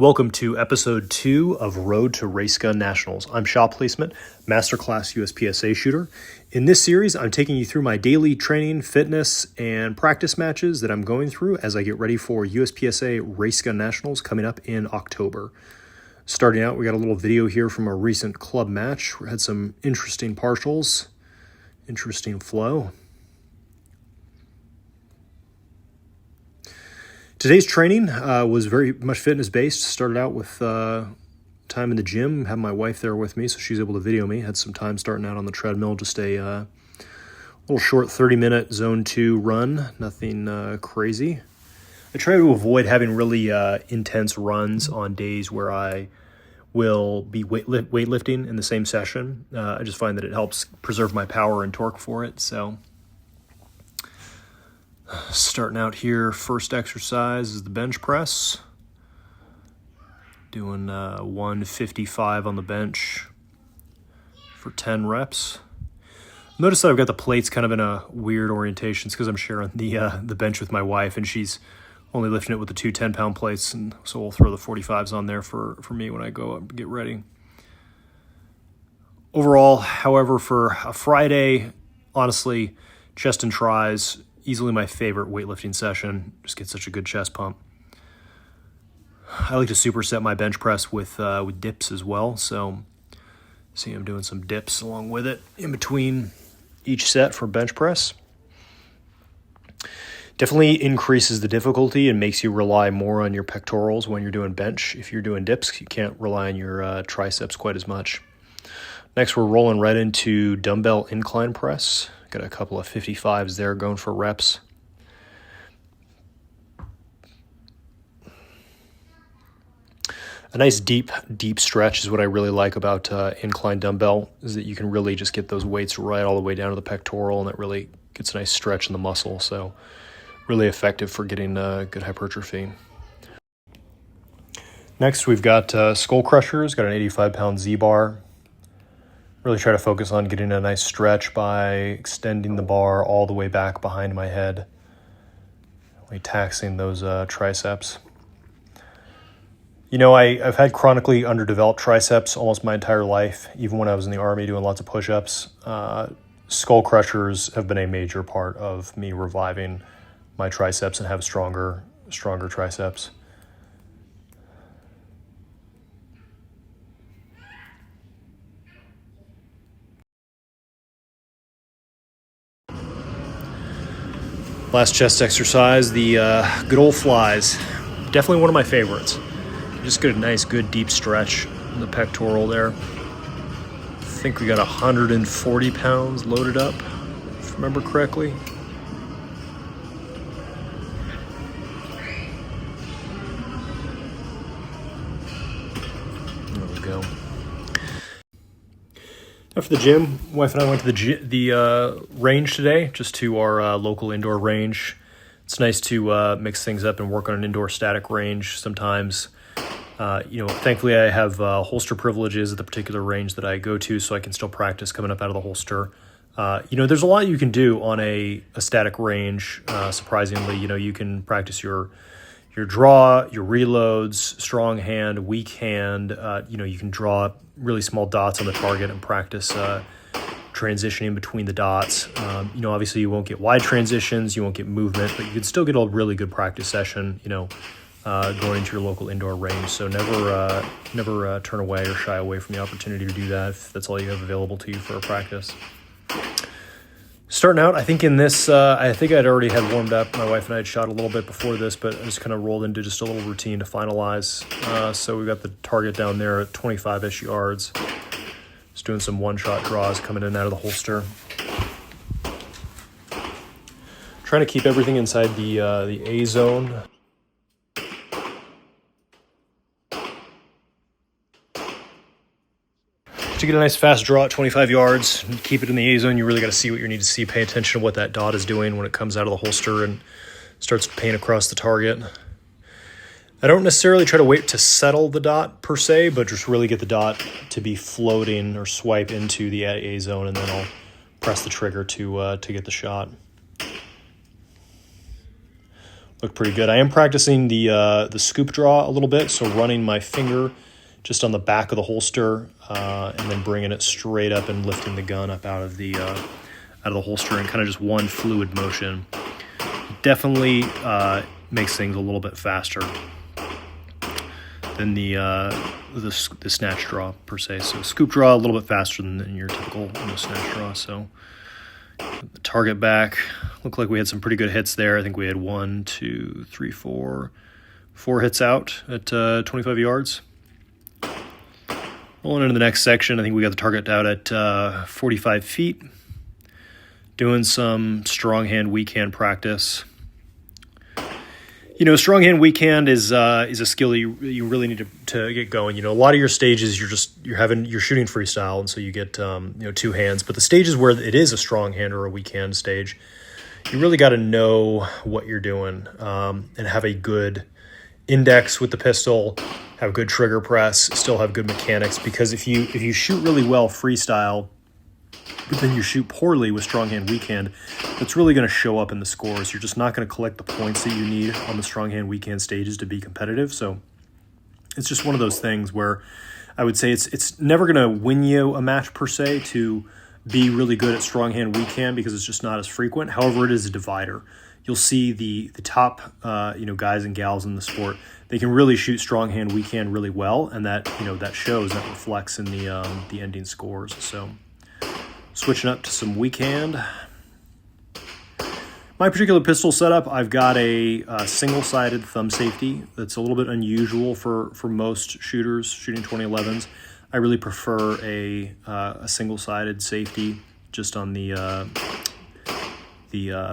Welcome to episode 2 of Road to Race Gun Nationals. I'm Shop Placement, Masterclass USPSA shooter. In this series, I'm taking you through my daily training, fitness, and practice matches that I'm going through as I get ready for USPSA Race Gun Nationals coming up in October. Starting out, we got a little video here from a recent club match. We had some interesting partials, interesting flow. Today's training was very much fitness-based. Started out with time in the gym. Had my wife there with me, so she's able to video me. Had some time starting out on the treadmill, just a little short 30-minute zone 2 run. Nothing crazy. I try to avoid having really intense runs on days where I will be weightlifting in the same session. I just find that it helps preserve my power and torque for it, so... Starting out here, first exercise is the bench press. Doing 155 on the bench for 10 reps. Notice that I've got the plates kind of in a weird orientation. It's because I'm sharing the bench with my wife, and she's only lifting it with the two 10-pound plates, and so we'll throw the 45s on there for me when I go up and get ready. Overall, however, for a Friday, honestly, chest and tries, easily my favorite weightlifting session. Just get such a good chest pump. I like to superset my bench press with dips as well. So see, I'm doing some dips along with it in between each set for bench press. Definitely increases the difficulty and makes you rely more on your pectorals when you're doing bench. If you're doing dips, you can't rely on your triceps quite as much. Next, we're rolling right into dumbbell incline press. Got a couple of 55s there going for reps. A nice deep stretch is what I really like about incline dumbbell, is that you can really just get those weights right all the way down to the pectoral, and it really gets a nice stretch in the muscle. So really effective for getting good hypertrophy. Next, we've got skull crushers. Got an 85-pound Z-bar. Really try to focus on getting a nice stretch by extending the bar all the way back behind my head, really taxing those triceps. You know, I've had chronically underdeveloped triceps almost my entire life, even when I was in the Army doing lots of push-ups. Skull crushers have been a major part of me reviving my triceps and have stronger triceps. Last chest exercise, the good old flies. Definitely one of my favorites. Just get a nice, good, deep stretch in the pectoral there. I think we got 140 pounds loaded up, if I remember correctly. There we go. After the gym, wife and I went to the range today, just to our local indoor range. It's nice to mix things up and work on an indoor static range sometimes. Thankfully I have holster privileges at the particular range that I go to, so I can still practice coming up out of the holster. There's a lot you can do on a static range, surprisingly. You can practice your draw, your reloads, strong hand, weak hand. You can draw really small dots on the target and practice transitioning between the dots. Obviously you won't get wide transitions, you won't get movement, but you can still get a really good practice session, going into your local indoor range. So never turn away or shy away from the opportunity to do that if that's all you have available to you for a practice. Starting out, I think in this, I think I'd already had warmed up. My wife and I had shot a little bit before this, but I just kind of rolled into just a little routine to finalize. So we've got the target down there at 25-ish yards. Just doing some one-shot draws coming in and out of the holster. Trying to keep everything inside the A zone. To get a nice fast draw at 25 yards and keep it in the A zone, you really got to see what you need to see. Pay attention to what that dot is doing when it comes out of the holster and starts to paint across the target. I don't necessarily try to wait to settle the dot per se, but just really get the dot to be floating or swipe into the A zone, and then I'll press the trigger to get the shot. look pretty good. I am practicing the scoop draw a little bit, so running my finger just on the back of the holster and then bringing it straight up and lifting the gun up out of the holster in kind of just one fluid motion. Definitely makes things a little bit faster than the snatch draw per se. So scoop draw a little bit faster than your typical snatch draw. So the target back. Looked like we had some pretty good hits there. I think we had 4 hits out at 25 yards. Rolling into the next section, I think we got the target out at 45 feet. Doing some strong hand, weak hand practice. Strong hand, weak hand is a skill you really need to get going. A lot of your stages you're shooting freestyle, and so you get 2 hands. But the stages where it is a strong hand or a weak hand stage, you really got to know what you're doing and have a good index with the pistol, have good trigger press, still have good mechanics. Because if you shoot really well freestyle, but then you shoot poorly with strong hand, weak hand, that's really going to show up in the scores. You're just not going to collect the points that you need on the strong hand, weak hand stages to be competitive. So it's just one of those things where I would say it's never going to win you a match per se to be really good at strong hand, weak hand, because it's just not as frequent. However, it is a divider. You'll see the top guys and gals in the sport, they can really shoot strong hand, weak hand really well, and that that reflects in the ending scores. So switching up to some weak hand. My particular pistol setup, I've got a single-sided thumb safety that's a little bit unusual for most shooters shooting 2011s. I really prefer a single-sided safety just on the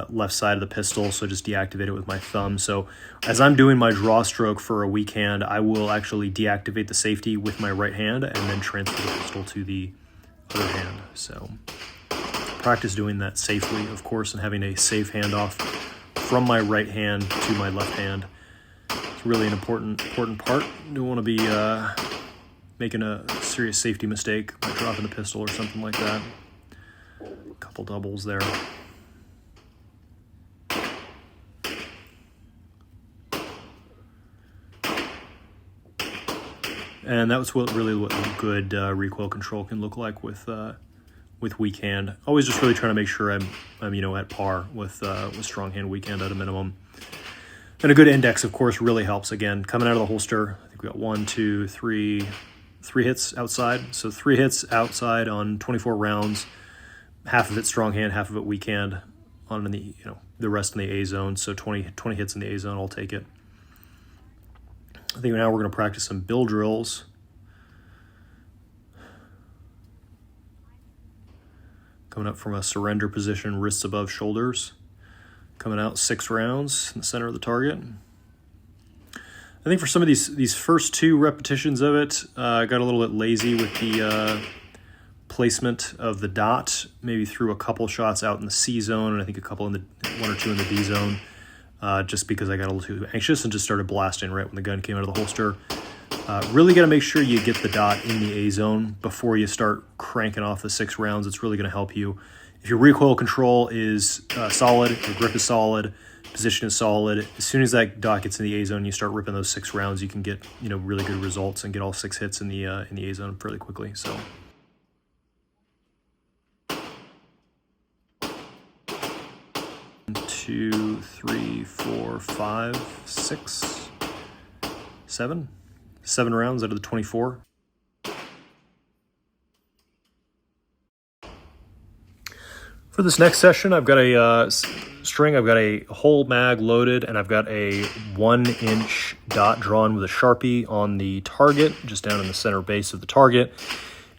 left side of the pistol, so just deactivate it with my thumb. So as I'm doing my draw stroke for a weak hand, I will actually deactivate the safety with my right hand and then transfer the pistol to the other hand. So practice doing that safely, of course, and having a safe handoff from my right hand to my left hand. It's really an important part. You don't want to be making a serious safety mistake by dropping the pistol or something like that. A couple doubles there. And that was what good recoil control can look like with weak hand. Always just really trying to make sure I'm at par with strong hand, weak hand at a minimum. And a good index, of course, really helps. Again, coming out of the holster, I think we got 3 hits outside. So 3 hits outside on 24 rounds. Half of it strong hand, half of it weak hand. On the rest in the A zone. So 20 hits in the A zone. I'll take it. I think now we're going to practice some bill drills. Coming up from a surrender position, wrists above shoulders. Coming out 6 rounds in the center of the target. I think for some of these first 2 repetitions of it, I got a little bit lazy with the placement of the dot. Maybe threw a couple shots out in the C zone, and I think a couple in the 1 or 2 in the D zone. Just because I got a little too anxious and just started blasting right when the gun came out of the holster. Really got to make sure you get the dot in the A zone before you start cranking off the 6 rounds. It's really going to help you. If your recoil control is solid, your grip is solid, position is solid, as soon as that dot gets in the A zone, you start ripping those 6 rounds, you can get really good results and get all 6 hits in the A zone fairly quickly. So. 2, 3, 4, 5, 6, 7. 7 rounds out of the 24. For this next session, I've got a string. I've got a whole mag loaded, and I've got a 1-inch dot drawn with a Sharpie on the target, just down in the center base of the target.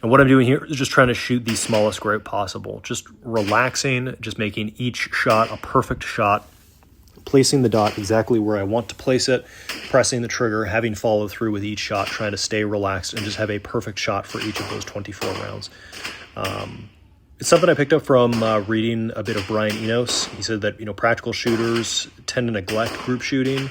And what I'm doing here is just trying to shoot the smallest grape possible. Just relaxing, just making each shot a perfect shot, placing the dot exactly where I want to place it, pressing the trigger, having follow through with each shot, trying to stay relaxed and just have a perfect shot for each of those 24 rounds. It's something I picked up from reading a bit of Brian Enos. He said that, practical shooters tend to neglect group shooting.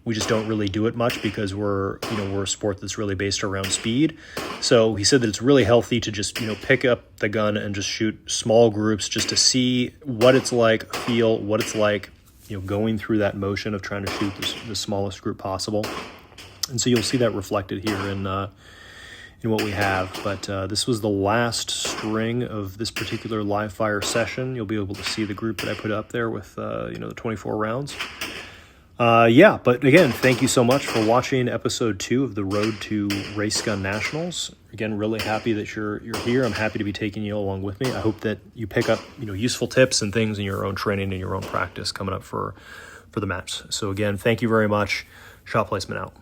We just don't really do it much because we're a sport that's really based around speed. So he said that it's really healthy to just, pick up the gun and just shoot small groups just to see what it's like, feel what it's like, going through that motion of trying to shoot the smallest group possible. And so you'll see that reflected here in what we have. But this was the last string of this particular live fire session. You'll be able to see the group that I put up there with the 24 rounds. But again, thank you so much for watching episode 2 of the Road to Race Gun Nationals. Again, really happy that you're here. I'm happy to be taking you along with me. I hope that you pick up useful tips and things in your own training and your own practice coming up for the match. So again, thank you very much. Shot Placement out.